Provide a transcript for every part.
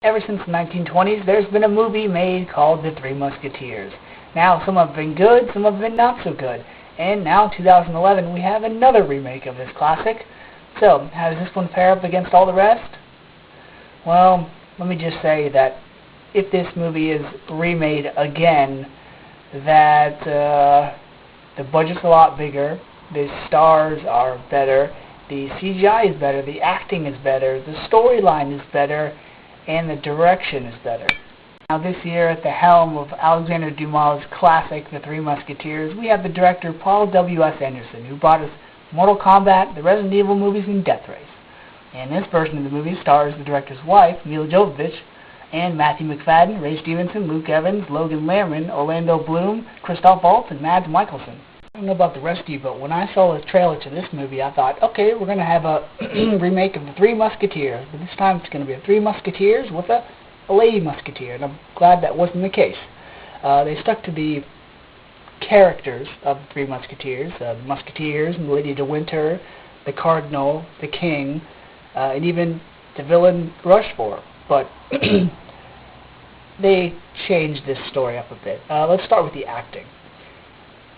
Ever since the 1920s, there's been a movie made called The Three Musketeers. Now, some have been good, some have been not so good. And now, 2011, we have another remake of this classic. So, how does this one fare up against all the rest? Well, let me just say that if this movie is remade again, that the budget's a lot bigger, the stars are better, the CGI is better, the acting is better, the storyline is better, and the direction is better. Now this year, at the helm of Alexander Dumas' classic, The Three Musketeers, we have the director Paul W.S. Anderson, who brought us Mortal Kombat, the Resident Evil movies, and Death Race. And this version of the movie stars the director's wife, Milla Jovovich, and Matthew McFadden, Ray Stevenson, Luke Evans, Logan Lerman, Orlando Bloom, Christoph Waltz, and Mads Mikkelsen. I don't know about the rest of you, but when I saw the trailer to this movie, I thought, okay, we're going to have a remake of The Three Musketeers, but this time it's going to be a Three Musketeers with a lady musketeer, and I'm glad that wasn't the case. They stuck to the characters of the Three Musketeers, the Musketeers, and Lady de Winter, the Cardinal, the King, and even the villain Rochefort, but they changed this story up a bit. Let's start with the acting.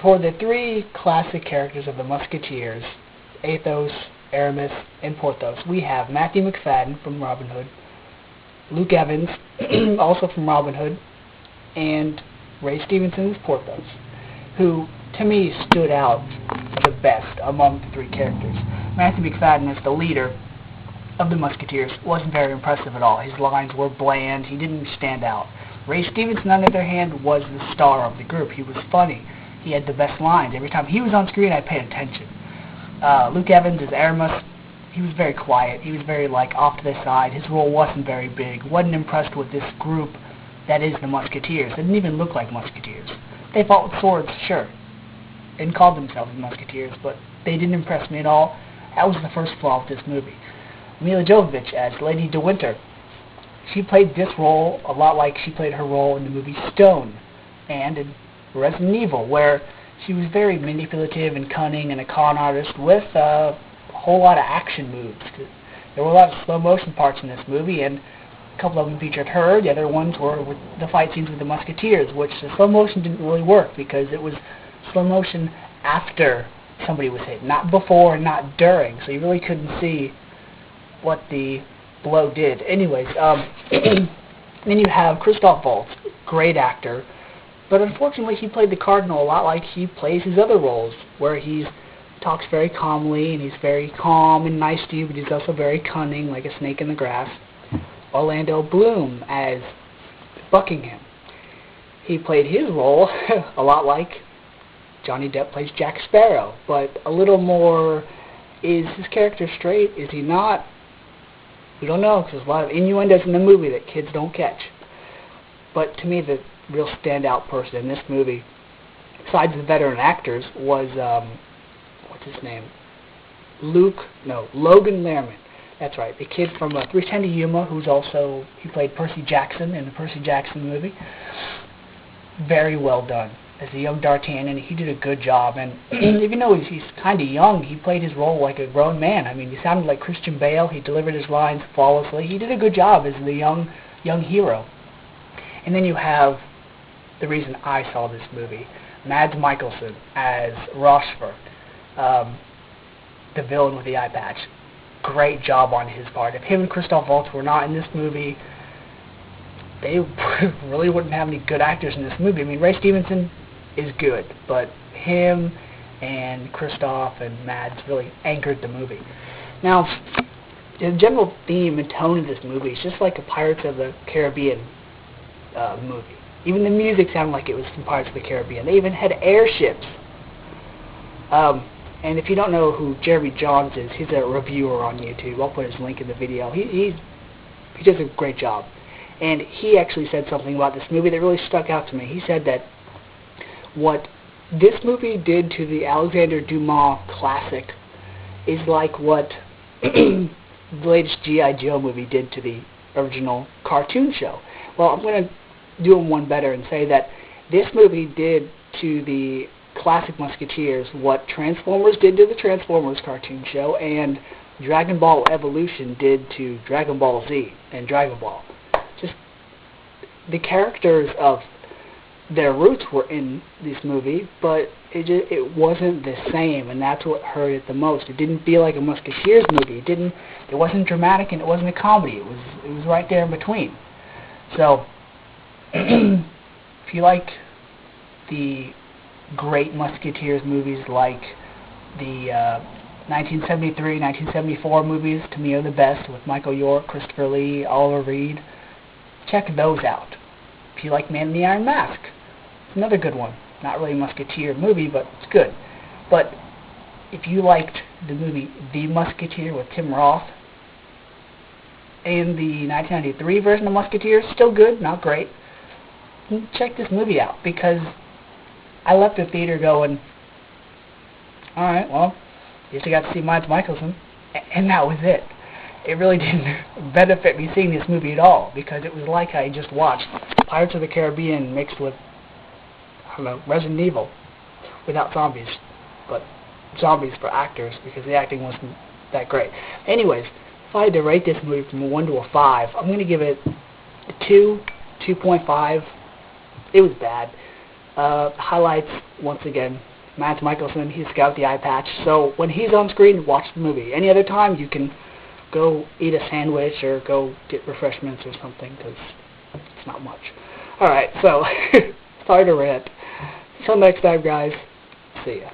For the three classic characters of the Musketeers, Athos, Aramis, and Porthos, we have Matthew McFadden from Robin Hood, Luke Evans, also from Robin Hood, and Ray Stevenson as Porthos, who, to me, stood out the best among the three characters. Matthew McFadden, as the leader of the Musketeers, wasn't very impressive at all. His lines were bland. He didn't stand out. Ray Stevenson, on the other hand, was the star of the group. He was funny. He had the best lines. Every time he was on screen, I paid attention. Luke Evans as Aramis, he was very quiet. He was very, off to the side. His role wasn't very big. Wasn't impressed with this group that is the Musketeers. They didn't even look like Musketeers. They fought with swords, sure, and called themselves Musketeers, but they didn't impress me at all. That was the first flaw of this movie. Milla Jovovich as Lady de Winter. She played this role a lot like she played her role in the movie Stone and in Resident Evil, where she was very manipulative and cunning and a con artist with a whole lot of action moves. There were a lot of slow motion parts in this movie, and a couple of them featured her. The other ones were with the fight scenes with the Musketeers, which the slow motion didn't really work because it was slow motion after somebody was hit, not before and not during, so you really couldn't see what the blow did. Anyways, then you have Christoph Waltz, great actor, but unfortunately he played the Cardinal a lot like he plays his other roles, where he talks very calmly and he's very calm and nice to you, but he's also very cunning, like a snake in the grass. Orlando Bloom as Buckingham. He played his role a lot like Johnny Depp plays Jack Sparrow, but a little more, is his character straight? Is he not? We don't know, because there's a lot of innuendos in the movie that kids don't catch. But to me, the real standout person in this movie, besides the veteran actors, was, what's his name? Logan Lerman. That's right, the kid from 310 to Yuma, who's also, he played Percy Jackson in the Percy Jackson movie. Very well done. As a young D'Artagnan, he did a good job, and even though he's kind of young, he played his role like a grown man. I mean, he sounded like Christian Bale. He delivered his lines flawlessly. He did a good job as the young hero. And then you have the reason I saw this movie, Mads Mikkelsen as Rochefort, the villain with the eye patch. Great job on his part. If him and Christoph Waltz were not in this movie, they really wouldn't have any good actors in this movie. I mean, Ray Stevenson is good, but him and Christoph and Mads really anchored the movie. Now, the general theme and tone of this movie is just like a Pirates of the Caribbean movie. Even the music sounded like it was from Pirates of the Caribbean. They even had airships. And if you don't know who Jeremy Johns is, he's a reviewer on YouTube. I'll put his link in the video. He does a great job. And he actually said something about this movie that really stuck out to me. He said that what this movie did to the Alexander Dumas classic is like what the latest G.I. Joe movie did to the original cartoon show. Well, I'm going to do them one better and say that this movie did to the classic Musketeers what Transformers did to the Transformers cartoon show and Dragon Ball Evolution did to Dragon Ball Z and Dragon Ball. the characters of their roots were in this movie, but it wasn't the same, and that's what hurt it the most. It didn't feel like a Musketeers movie. It wasn't dramatic, and it wasn't a comedy. It was right there in between. So if you like the great Musketeers movies, like the 1973, 1974 movies, to me are the best, with Michael York, Christopher Lee, Oliver Reed, check those out. If you like Man in the Iron Mask, it's another good one. Not really a Musketeer movie, but it's good. But if you liked the movie The Musketeer with Tim Roth, and the 1993 version of Musketeers, still good, not great, check this movie out, because I left the theater going, alright, well, guess I got to see Mads Mikkelsen, and that was it. It really didn't benefit me seeing this movie at all, because it was like I just watched Pirates of the Caribbean mixed with, I don't know, Resident Evil, without zombies, but zombies for actors, because the acting wasn't that great. Anyways, if I had to rate this movie from a 1 to a 5, I'm going to give it a 2, 2.5. It was bad. Highlights, once again, Mads Mikkelsen, he's got the eye patch, so when he's on screen, watch the movie. Any other time, you can go eat a sandwich or go get refreshments or something, because it's not much. Alright, so, sorry to rant. Until next time, guys, see ya.